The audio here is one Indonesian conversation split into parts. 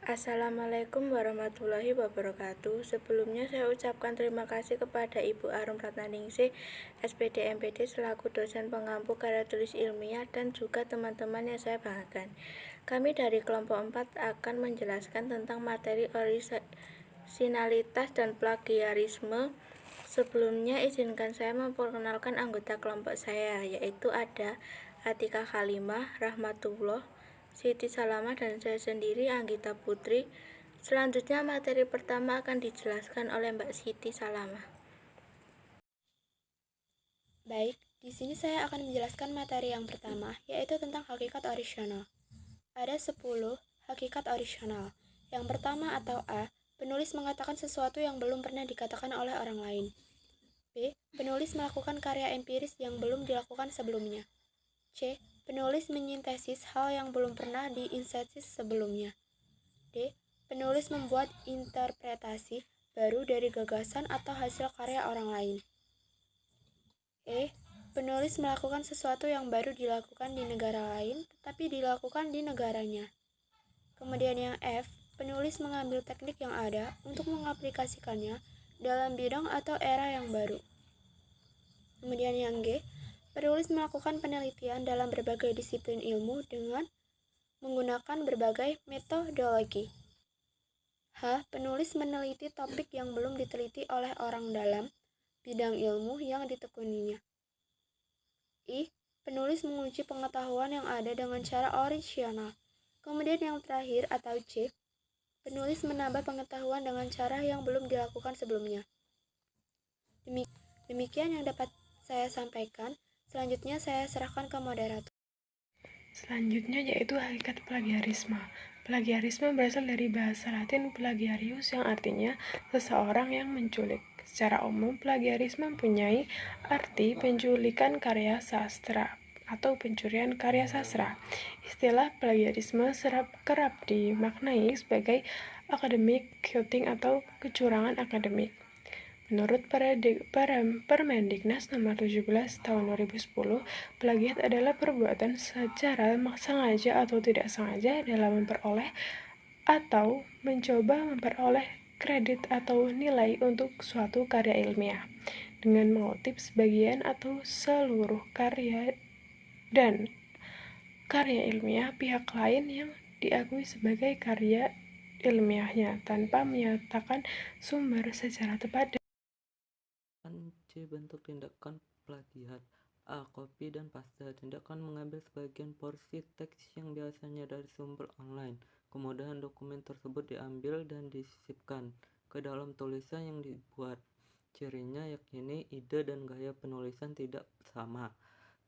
Assalamualaikum warahmatullahi wabarakatuh. Sebelumnya saya ucapkan terima kasih kepada Ibu Arum Ratnaningsih, SPD MPD selaku dosen pengampu karya tulis ilmiah dan juga teman-teman yang saya banggakan. Kami dari kelompok 4 akan menjelaskan tentang materi orisinalitas dan plagiarisme. Sebelumnya izinkan saya memperkenalkan anggota kelompok saya, yaitu ada Atika Khalimah, Rahmatullah, Siti Salamah, dan saya sendiri Anggita Putri. Selanjutnya materi pertama akan dijelaskan oleh Mbak Siti Salamah. Baik, di sini saya akan menjelaskan materi yang pertama, yaitu tentang hakikat orisinal. Ada 10 hakikat orisinal. Yang pertama atau A, penulis mengatakan sesuatu yang belum pernah dikatakan oleh orang lain. B, penulis melakukan karya empiris yang belum dilakukan sebelumnya. C, penulis menyintesis hal yang belum pernah diintesis sebelumnya. D, penulis membuat interpretasi baru dari gagasan atau hasil karya orang lain. E, penulis melakukan sesuatu yang baru dilakukan di negara lain, tetapi dilakukan di negaranya. Kemudian yang F, penulis mengambil teknik yang ada untuk mengaplikasikannya dalam bidang atau era yang baru. Kemudian yang G, penulis melakukan penelitian dalam berbagai disiplin ilmu dengan menggunakan berbagai metodologi. H, penulis meneliti topik yang belum diteliti oleh orang dalam bidang ilmu yang ditekuninya. I, penulis menguji pengetahuan yang ada dengan cara orisinal. Kemudian yang terakhir atau C, penulis menambah pengetahuan dengan cara yang belum dilakukan sebelumnya. Demikian yang dapat saya sampaikan. Selanjutnya saya serahkan ke moderator. Selanjutnya yaitu hakikat plagiarisme. Plagiarisme berasal dari bahasa Latin plagiarius yang artinya seseorang yang menculik. Secara umum, plagiarisme mempunyai arti penculikan karya sastra atau pencurian karya sastra. Istilah plagiarisme kerap dimaknai sebagai academic cheating atau kecurangan akademik. Menurut Permendiknas Nomor 17 Tahun 2010, plagiat adalah perbuatan secara sengaja atau tidak sengaja dalam memperoleh atau mencoba memperoleh kredit atau nilai untuk suatu karya ilmiah dengan mengutip sebagian atau seluruh karya dan karya ilmiah pihak lain yang diakui sebagai karya ilmiahnya tanpa menyatakan sumber secara tepat. C. Bentuk tindakan plagiat. A. Copy dan paste. Tindakan mengambil sebagian porsi teks yang biasanya dari sumber online. Kemudian dokumen tersebut diambil dan disisipkan ke dalam tulisan yang dibuat. Cirinya yakni ide dan gaya penulisan tidak sama.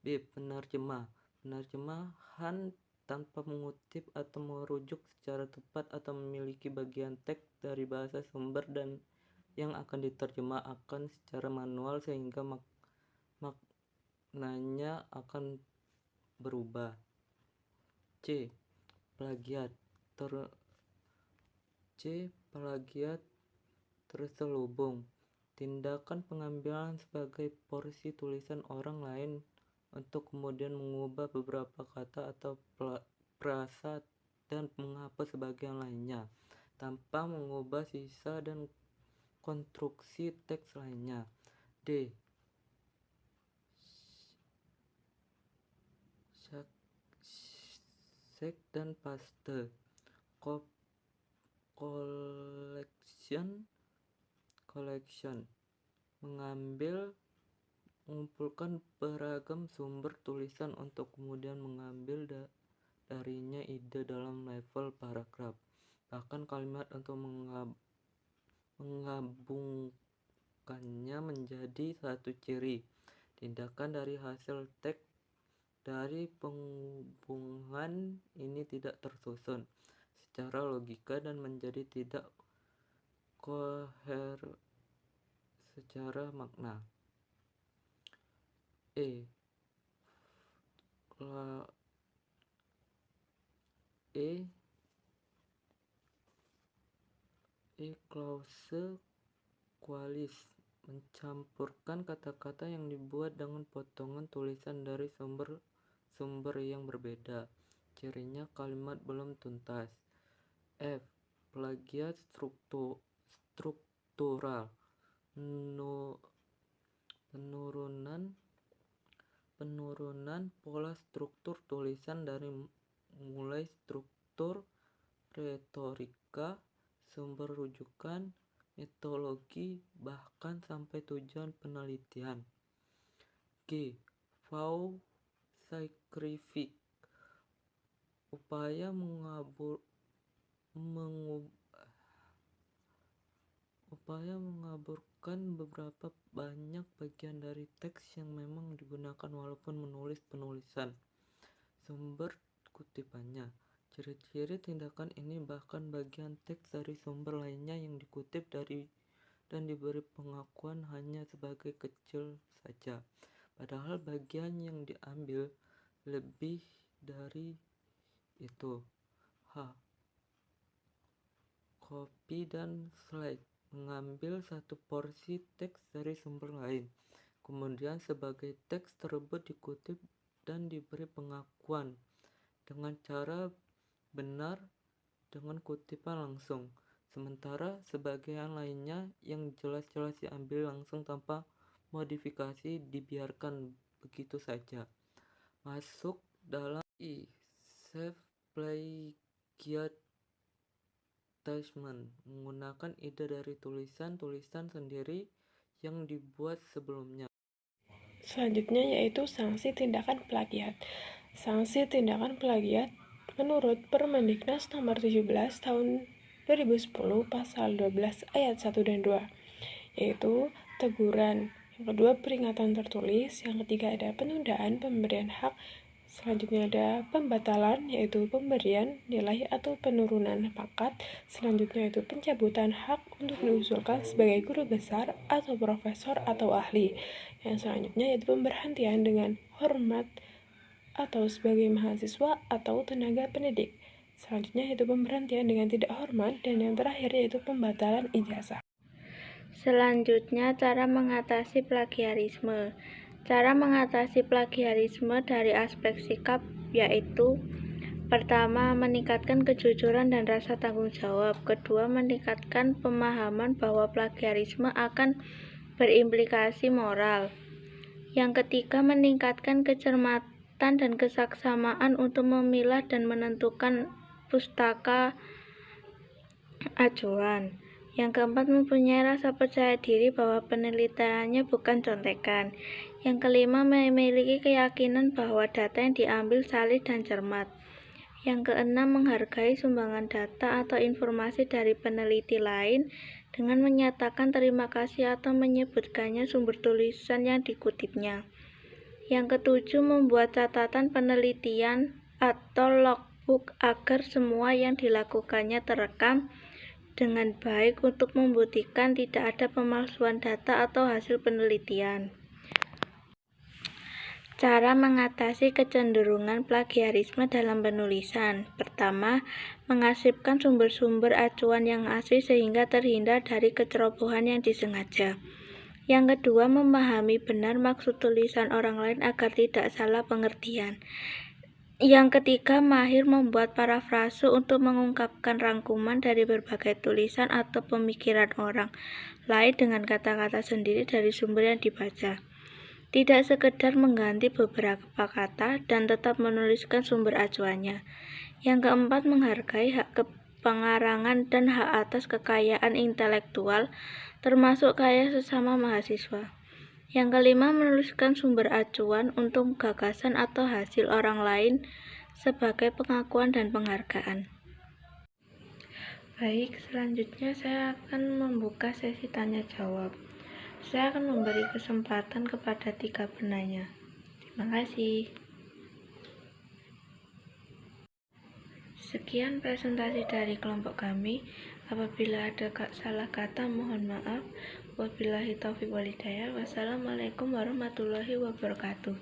B. Penerjemah. Penerjemahan tanpa mengutip atau merujuk secara tepat atau memiliki bagian teks dari bahasa sumber dan yang akan diterjemahkan secara manual sehingga maknanya akan berubah. C. Plagiat terselubung. Tindakan pengambilan sebagai porsi tulisan orang lain untuk kemudian mengubah beberapa kata atau frasa dan menghapus sebagian lainnya tanpa mengubah sisa dan konstruksi teks lainnya. D. Shake dan paste. Collection mengumpulkan beragam sumber tulisan untuk kemudian mengambil darinya ide dalam level paragraf, bahkan kalimat untuk menggabungkannya menjadi satu ciri. Tindakan dari hasil teks dari penghubungan ini tidak tersusun secara logika dan menjadi tidak koheren secara makna. Clause qualis mencampurkan kata-kata yang dibuat dengan potongan tulisan dari sumber yang berbeda. Cirinya kalimat belum tuntas. F. plagiat struktural, penurunan pola struktur tulisan dari mulai struktur retorika, sumber rujukan, metodologi, bahkan sampai tujuan penelitian. G. Faux scientific, upaya mengaburkan beberapa banyak bagian dari teks yang memang digunakan walaupun menulis penulisan. Sumber kutipannya. Ciri-ciri tindakan ini bahkan bagian teks dari sumber lainnya yang dikutip dari dan diberi pengakuan hanya sebagai kecil saja, padahal bagian yang diambil lebih dari itu. H. Copy dan slide, mengambil satu porsi teks dari sumber lain, kemudian sebagai teks tersebut dikutip dan diberi pengakuan dengan cara benar dengan kutipan langsung, sementara sebagian lainnya yang jelas-jelas diambil langsung tanpa modifikasi dibiarkan begitu saja. Masuk dalam I. Self plagiarism, menggunakan ide dari tulisan sendiri yang dibuat sebelumnya. Selanjutnya yaitu sanksi tindakan plagiat. Sanksi tindakan plagiat menurut Permendiknas nomor 17 tahun 2010 pasal 12 ayat 1 dan 2, yaitu teguran. Yang kedua, peringatan tertulis. Yang ketiga, ada penundaan pemberian hak. Selanjutnya ada pembatalan, yaitu pemberian nilai atau penurunan pangkat. Selanjutnya itu pencabutan hak untuk diusulkan sebagai guru besar atau profesor atau ahli. Yang selanjutnya yaitu pemberhentian dengan hormat atau sebagai mahasiswa atau tenaga pendidik. Selanjutnya yaitu pemberhentian dengan tidak hormat, dan yang terakhir yaitu pembatalan ijazah. Selanjutnya, cara mengatasi plagiarisme. Cara mengatasi plagiarisme dari aspek sikap yaitu: pertama, meningkatkan kejujuran dan rasa tanggung jawab. Kedua, meningkatkan pemahaman bahwa plagiarisme akan berimplikasi moral. Yang ketiga, meningkatkan kecermatan dan kesaksama untuk memilah dan menentukan pustaka acuan. Yang keempat, mempunyai rasa percaya diri bahwa penelitiannya bukan contekan. Yang kelima, memiliki keyakinan bahwa data yang diambil saleh dan cermat. Yang keenam, menghargai sumbangan data atau informasi dari peneliti lain dengan menyatakan terima kasih atau menyebutkannya sumber tulisan yang dikutipnya. Yang ketujuh, membuat catatan penelitian atau logbook agar semua yang dilakukannya terekam dengan baik untuk membuktikan tidak ada pemalsuan data atau hasil penelitian. Cara mengatasi kecenderungan plagiarisme dalam penulisan. Pertama, mengarsipkan sumber-sumber acuan yang asli sehingga terhindar dari kecerobohan yang disengaja. Yang kedua, memahami benar maksud tulisan orang lain agar tidak salah pengertian. Yang ketiga, mahir membuat parafrase untuk mengungkapkan rangkuman dari berbagai tulisan atau pemikiran orang lain dengan kata-kata sendiri dari sumber yang dibaca. Tidak sekedar mengganti beberapa kata dan tetap menuliskan sumber acuannya. Yang keempat, menghargai hak pengarangan dan hak atas kekayaan intelektual, termasuk karya sesama mahasiswa. Yang kelima, menuliskan sumber acuan untuk gagasan atau hasil orang lain sebagai pengakuan dan penghargaan. Baik, selanjutnya saya akan membuka sesi tanya jawab. Saya akan memberi kesempatan kepada 3 penanya. Terima kasih. Sekian presentasi dari kelompok kami. Apabila ada salah kata, mohon maaf. Wabillahi taufiq wal hidayah. Wassalamualaikum warahmatullahi wabarakatuh.